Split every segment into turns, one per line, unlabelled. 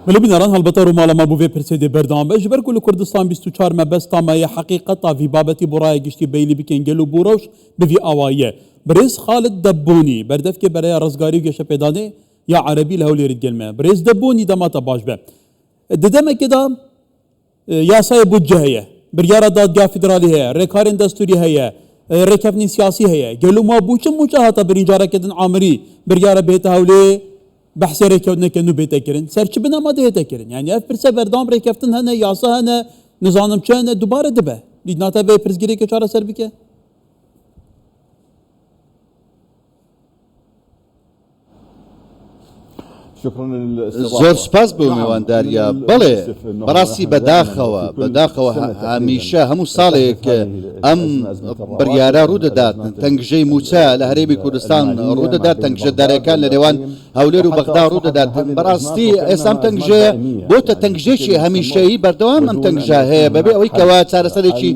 ملو بیناران هەڵبەتە ڕووماڵەما بۆ vê pirsê dê berdam be ji ber ku li Kurdistan 24 me besta me ye heqîqeta vî babetî boraya giştî beylî bikên gel û bûrewş bi vî awayiye. Birêz Xalid Debbûnî berdevkê bereya rizgarî û geşepêdanê ya Erebî li Hewlêrê digel me. Birêz Debbûnî demata baş be. Di demekê da yasayê budce heye, biryara dadgeha federalî heye, rêkarên destûrî heye, rêkevnên siyasî heye. Gel û mabûçin mûça hata birîn carekê din amirî biryara bête Hewlê بحث رێکەوتنەکە نو بێتەکردن سەرچ بنەما دێتەکردن یعنی ئەف پرسە بەردام ڕێکەوتن هەنە یاسا هەنە نظانم چ هەنە دووبارە دەبێ ناتە بێ پرسگیرێکە چارەسەر بکە.
زۆر سپاس بۆ میوانداریە بەڵێ بەڕاستی بەداخەوە هەمیشە هەموو ساڵێک ئەم بڕیارە ڕوودەدات تەنگژەی موچە لە هەرێمی کوردستان ڕوودەدات تەنگژەدارەکان لە نێوان هەولێر و بەغدا ڕوودەدات بەڕاستی ئێستا ئەم تەنگژەیە بۆتە تەنگژێکی هەمیشەیی بەردەوام ئەم تەنگژە هەیە بەبێ ئەوەی کەوا چارەسەرێکی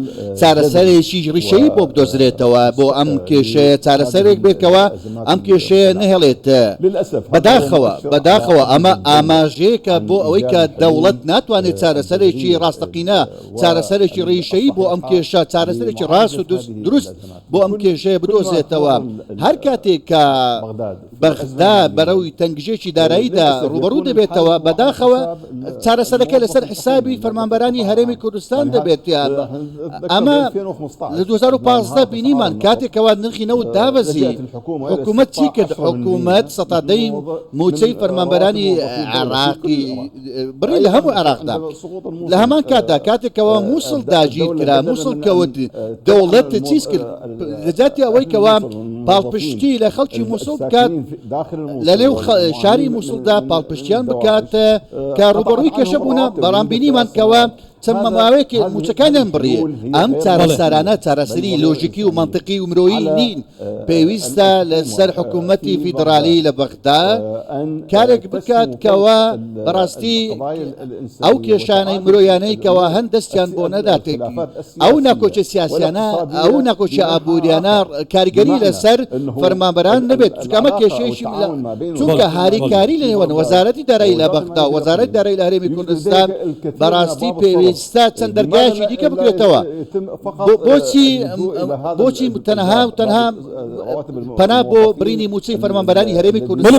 ڕیشەیی بۆ بدۆزرێتەوە بۆ ئەم کێشەیە چارەسەرێک بێتەوە ئەم کێشەیە نەهێڵێت بەداخەوە ئەمە ئاماژەیەکە بۆ ئەوەی کە دەوڵەت ناتوانێت چارەسەرێکی ڕاستەقینە چارەسەرێکی ڕیشەیی بۆ ئەم کێشە چارەسەرێکی ڕاست و دروست بۆ ئەم کێشەیە بدۆزێتەوە هەر کاتێک کە بەغدا بەرەوی تەنگژێکی داراییدا ڕوبەڕوو دەبێتەوە بەداخەوە چارەسەرەکە لەسەر حسابی فەرمانبەرانی هەرێمی کوردستان دەبێت ئەمە لە 2015 بینیمان کاتێکەوە نرخی نەوت دابەزی حکوومەت چی کرد حکوومەت سەتادەی موچەی فەرمانبەرانی عێراقی بڕی لە هەموو عێراقدا لە هەمان کاتدا کاتێکەوە مووسڵ داگیر کرا مووسڵ کەوت دەوڵەت چیز کرد لەجاتی ئەوەی کەوا پاڵپشتی لە خەڵکی مووسڵ بکات لە لێو شاری مووسڵدا پاڵپشتیان بکات کە ڕوبەڕووی کێشە بوونە بەڕامبینیمان کەوە چەند مەماوەیەکی موچەکانیان بڕیە ئەم چارەسەرانە چارەسەری لۆژیکی و منطقی و مرۆیی نین پێویستە لەسەر حکوومەتی فیدرالی لە بەغدا کارێک بکات کەوا بەڕاستی ئەو کێشانەی مرۆیانەی کەوا هەند دەستیان بۆ نەداتێک ئەو ناکۆچە سیاسیانە ئەو ناکۆچە ئابوووریانە کاریگەری لەسەر فەرمانبەران نەبێت چکەمە کێشەیەشی چونکە هاریکاری لە نێوان وەزارەتی دارایی لە بەغدا وەزارەتی دارایی لە هەرێمی کوردستان بەڕاستی پێویستە چەند دەرگایەکی دیکە بکرێتەوە بۆچی تەنها و تەنها پەنا بۆ برینی موچەی فەرمانبەرانی هەرێمی کوردستان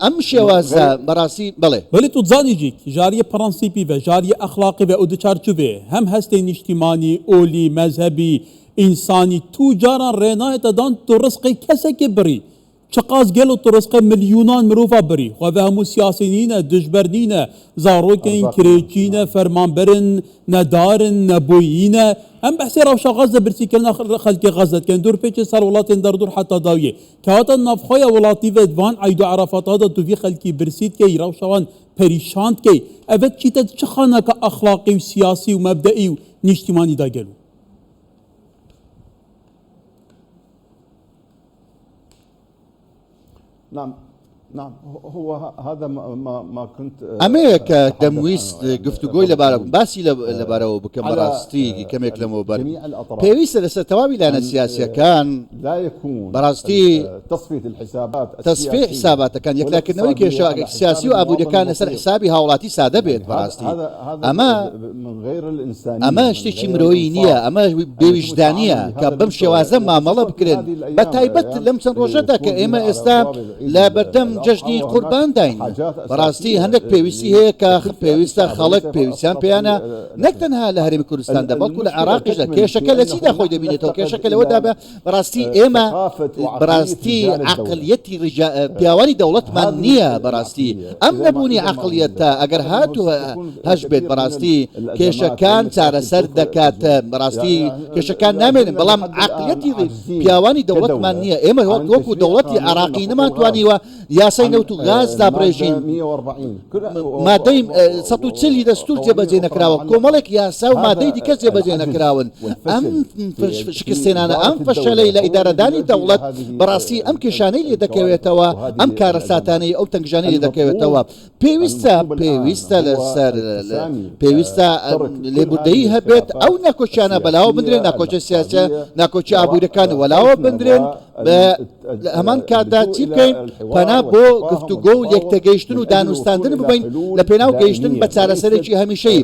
ئەم شێوازە بەڕاستی
بەڵێ تو زانیجیک جاریە پرەنسیپی بە جاریە ئەخلاقی بە ئەو دوچارچوبێ هەم هەستەی نیشتیمانی ئۆلی مەذهبی ئینسانی تو جاران ڕێنایەتە دان تو ڕزقی کەسێکی بڕی چقاس گەل و تڕسقە ملیونان مرۆڤ بڕی خۆ هەموو سیاسینینە دژبەرنینە زارۆکین کرێچینە فەرمانبەرن نەدارن نەبووینە ئەم بەحسی ڕەوشە غەزە برسیکردنا خەلکی غەزەتکەن دوور پێچی سەر وڵاتێن دەردوور حتا داویە کەواتە نافخۆیە وڵاتی بێدوان عەید و عەرەفاتادا تووی خەلکی برسیتکەی ڕەوشەوان پەریشاندکەی ئەڤەت چیتە چ خانەکە ئەخلاقی و سیاسی و مەبدەئی و نیشتیمانی داگەلو
نعم هو هذا ما كنت
ئەمەیە کە دەمویست گفتوگۆی لەبارە باسی لەبارەوە بکەم بەڕاستی کەمێک لەمەوە پێویستە لەسەر تەواوی لایەنە سیاسیەکان بەڕاستی تەصفیە حساباتەکان یەکلاکردنەوەی کێشە سیاسی و ئابوووریەکان لەسەر حسابی هاوڵاتی سادە بێت بەڕاستی ئەمە شتێکی مرۆیی نییە ئەمە بێویژدانیە کە بەم شێوازە مامەڵە بکرێن بە تایبەت لەم چەند ڕۆژەدا کە ئێمە ئێستا لە بەردەم جەژنی قوربان داین بەڕاستی هەندێک پێویستی هەیە کە پێویستە خەڵک پێویستیان پێیانە نەک تەنها لە هەرێمی کوردستاندا بەڵکو لە عێراقیشدا کێشەکە لە چیدا خۆی دەبینێتەوە کێشەکە لەوەدا بە بەڕاستی ئێمە بەڕاستی عەقڵیەتی پیاوانی دەوڵەتمان نییە بەڕاستی ئەم نەبوونی عەقڵیەتە ئەگەر هاتووە هەش بێت بەڕاستی کێشەکان چارەسەر دەکات بەڕاستی کێشەکان نامێنن بەڵام عەقڵیەتی پیاوانی دەوڵەتمان نییە ئێمە وەکو دەوڵەتی عێراقی نەماتوانیوە یاسای نەوت و غاز دابڕێژین مادەی 140 دەستور جێبەجێ نەکراوە کۆمەڵێک یاسا و مادەی دیکە جێبەجێ نەکراون ئەم شکستێنانە ئەم فەشەلەی لە ئیدارەدانی دەوڵەت بەڕاستی ئەم کێشانەی لێ دەکەوێتەوە ئەم کارە ساتانەی ئەو تەنگژانەی لێ دەکەوێتەوە پێویستە لەسەر پێویستە لێبوردەیی هەبێت ئەو ناکۆچیانە بەلاوە بندرێن ناکۆچە سیاسە ناکۆچی ئابوووریەکان وەلاوە بندرێن هەمان کاتدا چی بکەین پەنا بۆ بۆ گفتوگۆ و یەکتەگەیشتن و دانوستاندن ببین لە پێناو گەیشتن بە چارەسەرێکی هەمیشەیی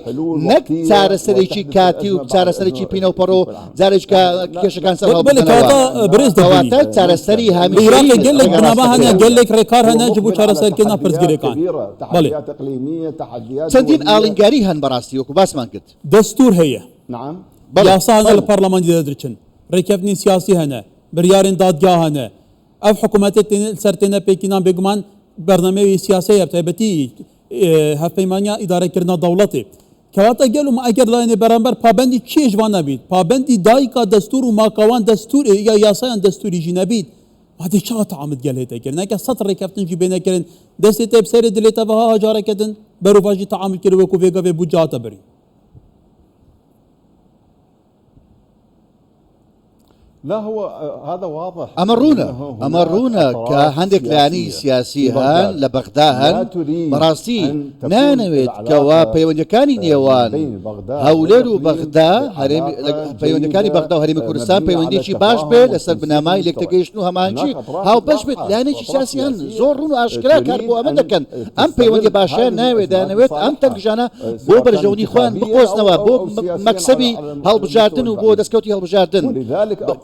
نەک چارەسەرێکی کاتی و چارەسەرێکی پینەوپەڕۆ جارێک کێشەکان سەرهاواتە چارەسەری هەمیشەیی
گەلێک بنەما هەنە گەلێک ڕێکار هەنە ji bo çareserkirina pirsgirêkan
چەندین ئاڵنگاری هەن بەڕاستی وەکو باسمان کرد
دەستور هەیە
نعم
یاسا هەنە لە پەرلەمانی دەدرچن ڕێککەوتنی سیاسی هەنە بریارên دادگا هەنە ev حکوومەتê ser têne pêkînan bêguman bernameyê siyasê ye taybetî hevpeymaniya îdarekirina dewletê kewata gel û eger layinê beramber pabendî çi ji van nebît pabendî dayîka destûr û makawan destûrê ya yasayan destûrî jî nebît Hadi çağa taamid gelê te kirin eke sed rêkeftin jî bêne kirin destê te bi serê dilê te ve ha careketin berûva jî taamil kir wekû vêga vê bû ciha te birî
لا هو هذا واضح
ئەمەڕوونە کە هەندێک لایانی سیاسی هەن لە بەغدا هەن بەڕاستی نانەوێت کەوا پەیوەندەکانی نێوان هەولێر و بەغدا پەیوەندەکانی بەغدا و هەرێمی کوردستان پەیوەندێکی باش بێت لەسەر بنامای لێکتەگەیشتن و هەمانجی هاو بەش بێت لایەنێکی سیاسی هەن زۆر ڕوون و ئاشکرا کار بۆ ئەمە دەکەن ئەم پەیوەندی باشە ناوێت دانەوێت ئەم تەنگژانە بۆ بەرژەونی خۆیان بقۆزنەوە بۆ مەکسەبی هەڵبژاردن و بۆ دەستکەوتی هەڵبژاردن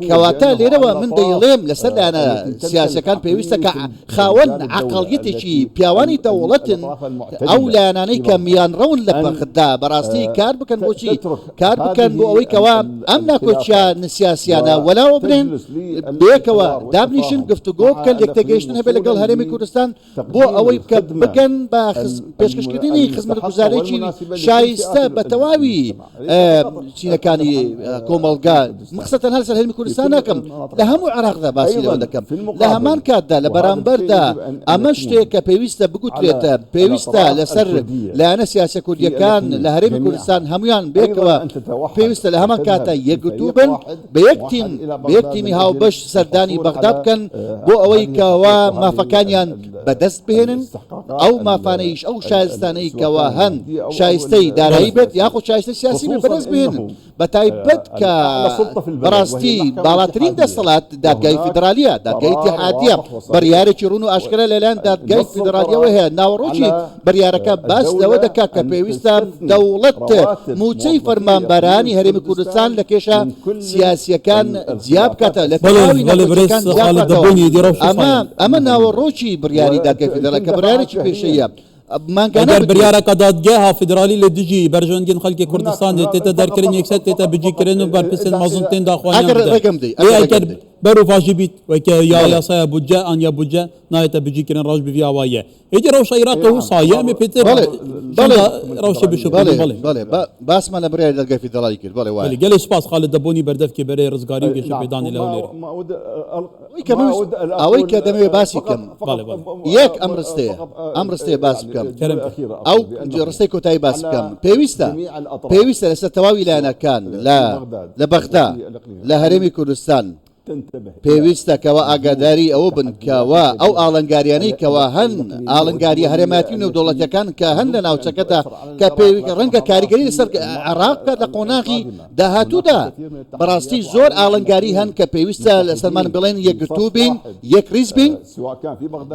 کەواتە لێرەوە من دەیڵێم لەسەر لایەنە سیاسەکان پێویستە کە خاوەن عەقڵیەتێکی پیاوانی دەوڵەتن ئەو لایەنانەی کە میانڕەون لە بەغدا بەڕاستی کار بکەن بۆچی کار بکەن بۆ ئەوەی کەوا ئەم ناکۆچیان سیاسیانە وەلاوە بنێن بەیەکەوە دابنیشن گفتوگۆ بکەن یەکتەگەیشتن هەبێت لەگەڵ هەرێمی کوردستان بۆ ئەوەی کە بگەن بە پێشکەشکردنی خزمەتگوزارێکی شایستە بە تەواوی چینەکانی کۆمەڵگا مەقسەدەن هەر لەسەر هەرێمی کوردستان ناکەم لە هەموو عێراقدا باسی لەوە دەکەم لە هەمان کاتدا لە بەرامبەردا ئەمە شتێک کە پێویستە بگوترێتە پێویستە لەسەر لایەنە سیاسە کوردیەکان لە هەرێمی کوردستان هەمویان بێکەوە پێویستە لە هەمان کاتە یەکگوتوو بن بە یەک تیمی هاوبەش سەردانی بەغدا بکەن بۆ ئەوەی کەوا مافەکانیان بەدەست بهێنن ئەو مافانەیش ئەو شایستانەی کەوا هەن شایستەی دارایی بێت یاخۆ شایستە سیاسی بێت بەدەست بهێنن بە تایبەت کە بەڕاستی باڵاترین دەسەڵات دادگای فیدرالیە دادگای اتحادیە بڕیارێکی ڕوون و ئاشکرا لەلایەن دادگای فیدرالیەوە هەیە ناوەڕۆکی بڕیارەکە باس لەوە دەکات کە پێویستە دەوڵەت موچەی فەرمانبەرانی هەرێمی کوردستان لە کێشە سیاسیەکان جیا بکاتە لە تەواوی نەکۆچیەکان جیا بکاتەوە ئەمە ناوەڕۆکی بڕیاری دادگای فیدرالیە کە بڕیارێکی پێشەیە
ئەگەر بریارەکە دادگەها فیدرالی لە دژی بەرژەوەندین خەڵکی کوردستان تێتە دەرکردن یەکسەر تێتە بجیکردن و بەرپرسێن مەزن تێن داخوانیان بەروڤژی بیت وەکە یا یاسایە بودجە ئەنیا بودجە نایەتە بجیکردن ڕۆژ بڤی ئاوایە هیچ ڕەوشە عێراقە و سایەمێ پێتر ڕەوشە بشوبڵێ
باسمان لە بڕیاری دادگای فیدرالی کرد بەڵێ وایە
گەلێ سپاس خاڵت دەبوونی بەردەفکی بەرەی ڕزگاری و گەشە پێدانی لەولێر
ئەوەی کە دەمەوێت باسی بکەم یەک ئەم ڕستەیە باس بکەم ئەو ڕستەی کۆتایی باس بکەم پێویستە لەسەر تەواوی لایەنەکان لە بەغدا لە هەرێمی کوردستان پێویستە کەوا ئاگاداری ئەوە بن کەوا ئەو ئاڵنگاریانەی کەوا هەن ئاڵنگاری هەرێماتی و نێودەوڵەتیەکان کە هەن لە ناوچەکەدا کە ڕەنگە کاریگەری لەسەر عێراق لە قۆناغی داهاتوودا بەڕاستی زۆر ئاڵنگاری هەن کە پێویستە لەسەرمان بڵێن یەکگرتوو بین یەک ریز بین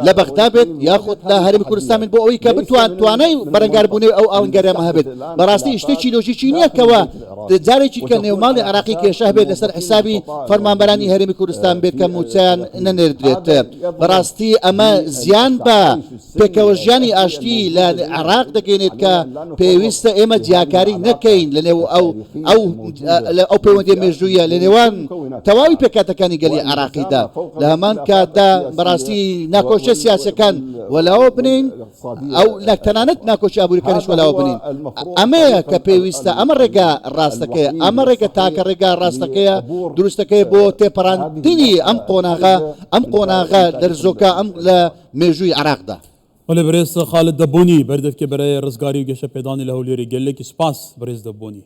لە بەغدا بێت یاخود لە هەرێمی کوردستان بۆ ئەوەی کە توانای بەرەنگاربوونی ئەو ئاڵنگاریانە هەبێت بەڕاستی شتێکی لۆژیکی نییە کەوا جارێکی کە نێوماڵی عێراقی کێشە هەبێت لەسەر حسابی فەرمانبەرانی هەرێمی کوردستان بێت کە موچیان نەنێردرێت بەڕاستی ئەمە زیان بە پێکەوەژیانی ئاشتی لە عێراق دەگەێنێت کە پێویستە ئێمە جیاکاری نەکەین لە نێو ئەو پەیوەندی مێژوویە لە نێوان تەواوی پێکاتەکانی گەلی عێراقیدا لە هەمان کاتدا بەڕاستی ناکۆچە سیاسەکان وەلاوە بنین ئەو تەنانەت ناکۆچی ئابوووریەکانیش وەلاوە بنین ئەمەیە کە پێویستە ئەمە ڕێگا ڕاستەکەیە ئەمە ڕێگە تاکە ڕێگا ڕاستەکەیە دروستەکەی بۆ تێپەڕاندنی ئەم قۆناغا دەرزۆکە ئەم لە مێژووی عێراقدا
ولی برێز خالد دەبوونی بەردەفکە بەرەی ڕزگاری و گەشە پێدانی لە هەولێری گەلێکی سپاس برێز دەبوونی